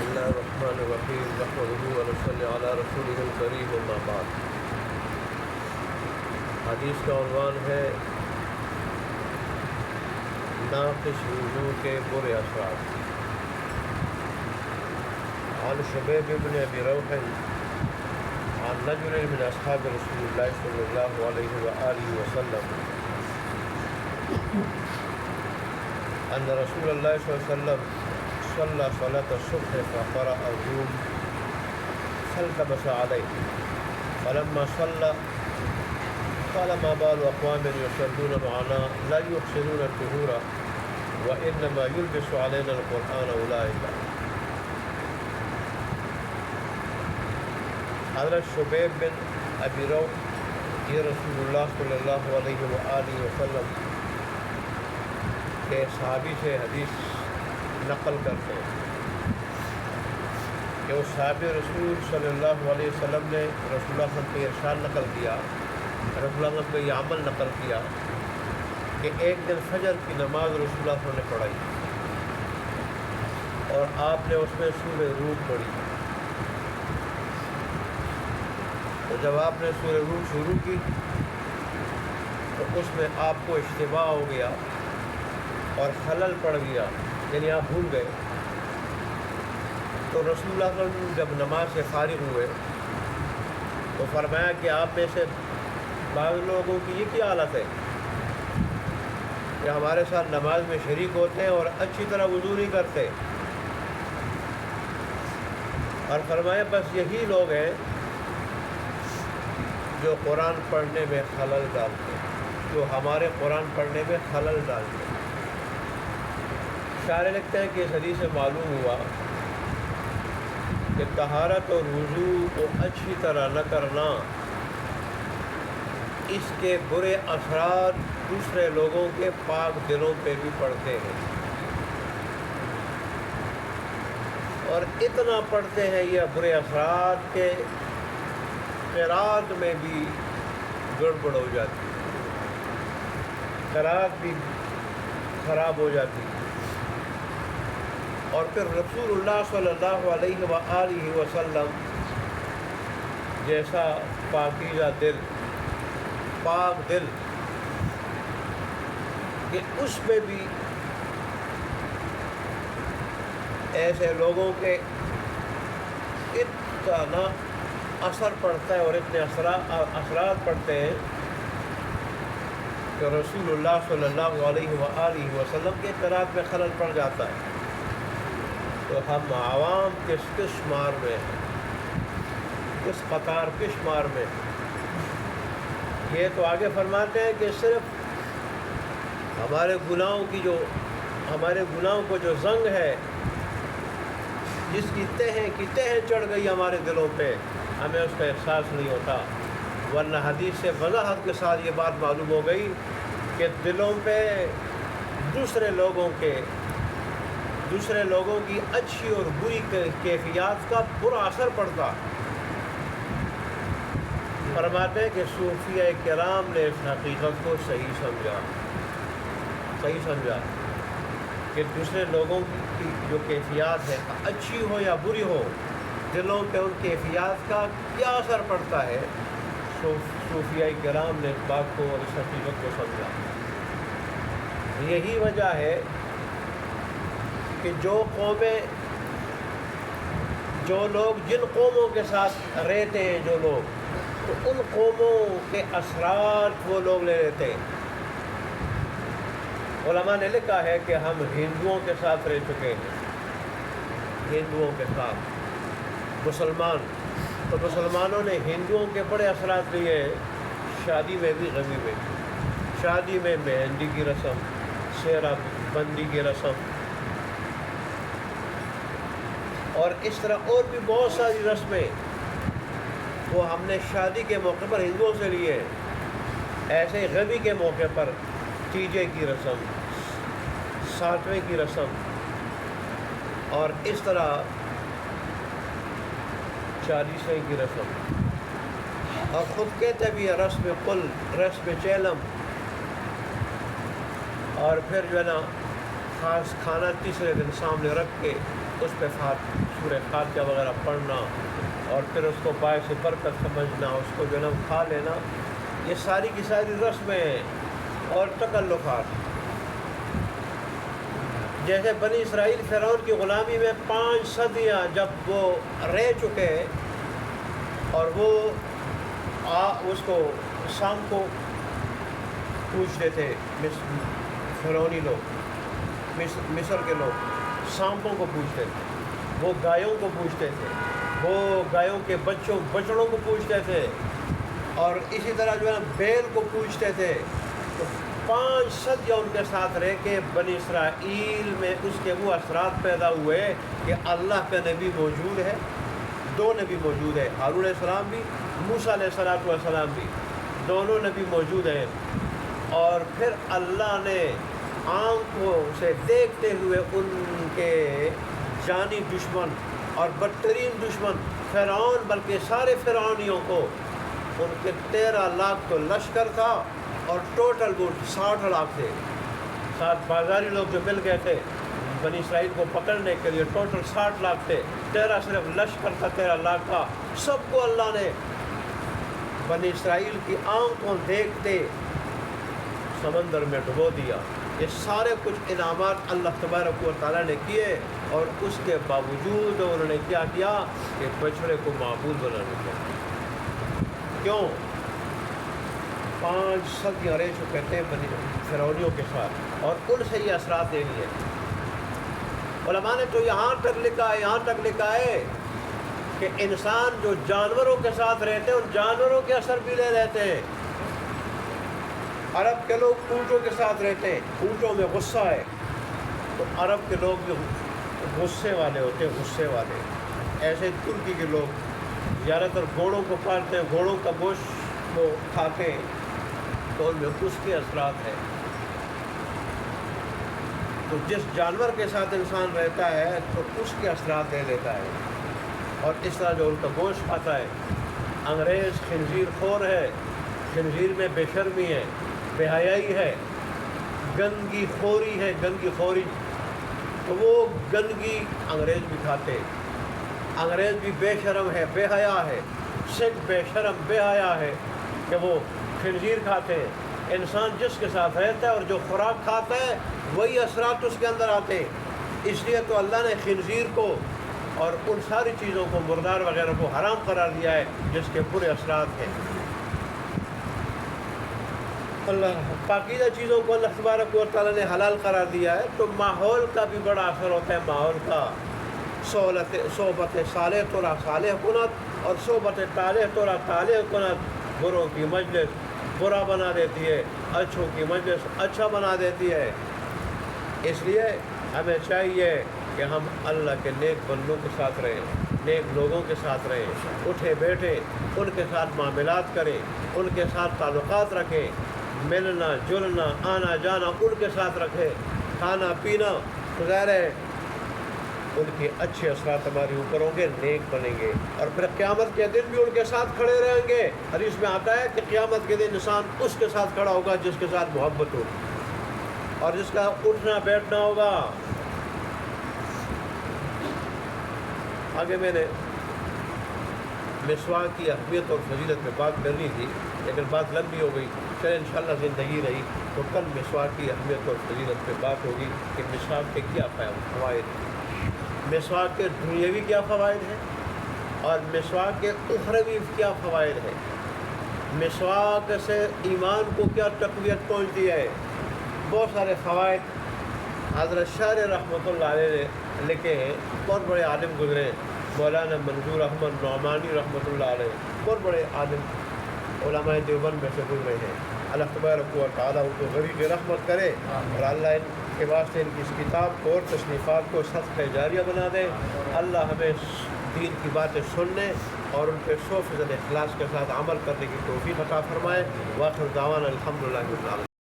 الله الرحمن الرحيم نحمده ونصلي على رسوله الكريم اما بعد. حدیث کا عنوان ہے ناقص وضو کے برے اثرات. عن شبيب بن ابي روح عن رجل من اصحاب رسول الله صلى الله عليه واله وسلم ان رسول الله صلى الله عليه وسلم صلى صلاة الصبح فقرأ الروم فالتبس عليه فلما صلى قال ما بال أقوام يصلون معنا لا يحسنون الطهور وإنما يلبس علينا القرآن أولئك. حضرت شبیب بن ابی روح یہ رسول اللہ صلی اللہ علیہ وآلہ وسلم کے صحابی سے حدیث نقل کرتے ہیں کہ وہ صحابی رسول صلی اللہ علیہ وسلم نے رسول اللہ صلی اللہ علیہ وسلم کا ارشاد نقل کیا، رسول اللہ صلی اللہ علیہ وسلم کا یہ عمل نقل کیا کہ ایک دن فجر کی نماز رسول اللہ صلی اللہ علیہ وسلم نے پڑھائی اور آپ نے اس میں سورہ روم پڑھی. تو جب آپ نے سورہ روم شروع کی تو اس میں آپ کو اشتباہ ہو گیا اور خلل پڑ گیا، یعنی آپ بھول گئے. تو رسول اللہ صلی اللہ علیہ وسلم جب نماز سے فارغ ہوئے تو فرمایا کہ آپ میں سے بعض لوگوں کی یہ کیا حالت ہے کہ ہمارے ساتھ نماز میں شریک ہوتے ہیں اور اچھی طرح وضو نہیں کرتے. اور فرمایا بس یہی لوگ ہیں جو قرآن پڑھنے میں خلل ڈالتے ہیں، جو ہمارے قرآن پڑھنے میں خلل ڈالتے ہیں. شارح لکھتے ہیں کہ اس حدیث سے معلوم ہوا کہ طہارت اور وضو کو اچھی طرح نہ کرنا اس کے برے اثرات دوسرے لوگوں کے پاک دلوں پہ بھی پڑتے ہیں، اور اتنا پڑتے ہیں یہ برے اثرات کے قرات میں بھی گڑبڑ ہو جاتی ہے، قرات بھی خراب ہو جاتی ہے. اور پھر رسول اللہ صلی اللہ علیہ وآلہ وسلم جیسا پاکیزہ دل، پاک دل، کہ اس میں بھی ایسے لوگوں کے اتنا اثر پڑتا ہے اور اتنے اثرات پڑتے ہیں کہ رسول اللہ صلی اللہ علیہ وآلہ وسلم کے قرات میں خلل پڑ جاتا ہے. تو ہم عوام کس شمار میں ہیں، کس قطار کے شمار میں ہیں. یہ تو آگے فرماتے ہیں کہ صرف ہمارے گناہوں کو جو زنگ ہے، جس کی تہیں چڑھ گئی ہمارے دلوں پہ، ہمیں اس کا احساس نہیں ہوتا. ورنہ حدیث سے وضاحت کے ساتھ یہ بات معلوم ہو گئی کہ دلوں پہ دوسرے لوگوں کی اچھی اور بری کیفیات کا برا اثر پڑتا. فرماتے ہیں کہ صوفیہ کرام نے اس حقیقت کو صحیح سمجھا کہ دوسرے لوگوں کی جو کیفیات ہے، اچھی ہو یا بری ہو، دلوں پہ ان کیفیات کا کیا اثر پڑتا ہے. صوفیہ کرام نے اس بات کو اور اس حقیقت کو سمجھا. یہی وجہ ہے کہ جو لوگ جن قوموں کے ساتھ رہتے ہیں، جو لوگ، تو ان قوموں کے اثرات وہ لوگ لے لیتے ہیں. علماء نے لکھا ہے کہ ہم ہندوؤں کے ساتھ رہ چکے ہیں، ہندوؤں کے ساتھ مسلمان، تو مسلمانوں نے ہندوؤں کے بڑے اثرات لیے ہیں. شادی میں بھی، غمی میں بھی. شادی میں مہندی کی رسم، سہرا بندی کی رسم، اور اس طرح اور بھی بہت ساری رسمیں وہ ہم نے شادی کے موقع پر ہندوؤں سے لیے. ایسے غمی کے موقع پر تیجے کی رسم، ساتویں کی رسم، اور اس طرح چالیسویں کی رسم. اور خود کہتے بھی رسم قل، رسم چیلم، اور پھر جو ہے نا خاص کھانا تیسرے دن سامنے رکھ کے اس پہ سورہ فاتحہ وغیرہ پڑھنا اور پھر اس کو باعث برکت سمجھنا، اس کو جو ہے نا کھا لینا، یہ ساری کی ساری رسمیں ہیں اور تکلفات۔ جیسے بنی اسرائیل فرعون کی غلامی میں 5 صدیاں جب وہ رہ چکے اور وہ اس کو شام کو پوچھتے تھے، فرعونی لوگ، مصر کے لوگ سانپوں کو پوچھتے تھے، وہ گایوں کو پوچھتے تھے، وہ گایوں کے بچڑوں کو پوچھتے تھے، اور اسی طرح جو ہے نا بیل کو پوچھتے تھے۔ تو 5 صدیاں ان کے ساتھ رہ کے بنی اسرائیل میں اس کے وہ اثرات پیدا ہوئے کہ اللہ کا نبی موجود ہے، 2 نبی موجود ہے، ہارون علیہ السلام بھی، موسیٰ علیہ السلام بھی، دونوں نبی موجود ہیں۔ اور پھر اللہ نے آنکھوں سے دیکھتے ہوئے ان کے جانی دشمن اور بدترین دشمن فرعون، بلکہ سارے فرعونیوں کو، ان کے 13 لاکھ تو لشکر تھا اور ٹوٹل وہ 60 لاکھ تھے، 7 بازاری لوگ جو مل گئے تھے بنی اسرائیل کو پکڑنے کے لیے، ٹوٹل 60 لاکھ تھے، 13 صرف لشکر تھا 13 لاکھ کا۔ سب کو اللہ نے بنی اسرائیل کی آنکھوں دیکھتے سمندر میں ڈبو دیا۔ یہ سارے کچھ انعامات اللہ تبارک و تعالیٰ نے کیے، اور اس کے باوجود انہوں نے کیا کیا کہ بچڑے کو معبود بنانے کا۔ کیوں؟ 5 صدیاں رہ چکے تھے فرعونیوں کے ساتھ، اور ان سے یہ اثرات لے لیے۔ علماء نے تو یہاں تک لکھا ہے کہ انسان جو جانوروں کے ساتھ رہتے ہیں ان جانوروں کے اثر بھی لے لیتے ہیں۔ عرب کے لوگ اونٹوں کے ساتھ رہتے ہیں، اونٹوں میں غصہ ہے تو عرب کے لوگ بھی غصے والے ہوتے ہیں، غصے والے۔ ایسے ترکی کے لوگ زیادہ تر گھوڑوں کو پالتے ہیں، گھوڑوں کا گوشت وہ کھاتے ہیں، تو ان میں اس کے اثرات ہیں۔ تو جس جانور کے ساتھ انسان رہتا ہے تو اس کے اثرات لے لیتا ہے، اور اس طرح جو ان کا گوشت کھاتا ہے۔ انگریز خنزیر خور ہے، خنزیر میں بے شرمی ہے، بے حیائی ہے، گندگی خوری ہے، گندگی خوری، تو وہ گندگی انگریز بھی کھاتے، انگریز بھی بے شرم ہے، بے حیا ہے، سکھ بے شرم بے حیا ہے کہ وہ خنزیر کھاتے ہیں۔ انسان جس کے ساتھ رہتا ہے اور جو خوراک کھاتا ہے وہی اثرات اس کے اندر آتے ہیں۔ اس لیے تو اللہ نے خنزیر کو اور ان ساری چیزوں کو، مردار وغیرہ کو حرام قرار دیا ہے جس کے برے اثرات ہیں۔ اللہ پاکیزہ چیزوں کو اللہ تبارک و تعالیٰ نے حلال قرار دیا ہے، تو ماحول کا بھی بڑا اثر ہوتا ہے۔ ماحول کا صحبت صالح تورا صالح کنت، اور صحبت طالح تورا طالح کنت۔ بروں کی مجلس برا بنا دیتی ہے، اچھوں کی مجلس اچھا بنا دیتی ہے۔ اس لیے ہمیں چاہیے کہ ہم اللہ کے نیک بندوں کے ساتھ رہیں، نیک لوگوں کے ساتھ رہیں، اٹھے بیٹھے ان کے ساتھ معاملات کریں، ان کے ساتھ تعلقات رکھیں، ملنا جلنا آنا جانا ان کے ساتھ رکھیں، کھانا پینا، ظاہر ہے ان کے اچھے اثرات ہمارے اوپر ہوں گے، نیک بنیں گے، اور پھر قیامت کے دن بھی ان کے ساتھ کھڑے رہیں گے۔ حدیث میں آتا ہے کہ قیامت کے دن انسان اس کے ساتھ کھڑا ہوگا جس کے ساتھ محبت ہو اور جس کا اٹھنا بیٹھنا ہوگا۔ آگے میں نے مسواک کی اہمیت اور فضیلت میں بات کرنی تھی، لیکن بات لمبی ہو گئی، چلے انشاءاللہ زندگی رہی تو کل مسواک کی اہمیت اور فضیلت پہ بات ہوگی کہ مسواک کے کیا فوائد ہیں، مسواک کے دنیاوی کیا فوائد ہیں اور مسواک کے اخروی کیا فوائد ہیں، مسواک سے ایمان کو کیا تقویت پہنچتی ہے۔ بہت سارے فوائد حضرت شاعر رحمۃ اللہ علیہ نے لکھے ہیں، بہت بڑے عالم گزرے، مولانا منظور احمد نعمانی رحمۃ اللہ علیہ، بہت بڑے عالم علماء دیوبند میں سے گزرے ہیں۔ اللہ تبارک و تعالیٰ ان کو غریب رحمت کرے، اور اللہ ان کے واسطے ان کی اس کتاب کو اور تصنیفات کو صدقہ جاریہ بنا دے۔ اللہ ہمیں دین کی باتیں سننے اور ان پہ 100% اخلاص کے ساتھ عمل کرنے کی توفیق عطا فرمائے۔ وآخر دعوانا الحمدللہ رب العالمین۔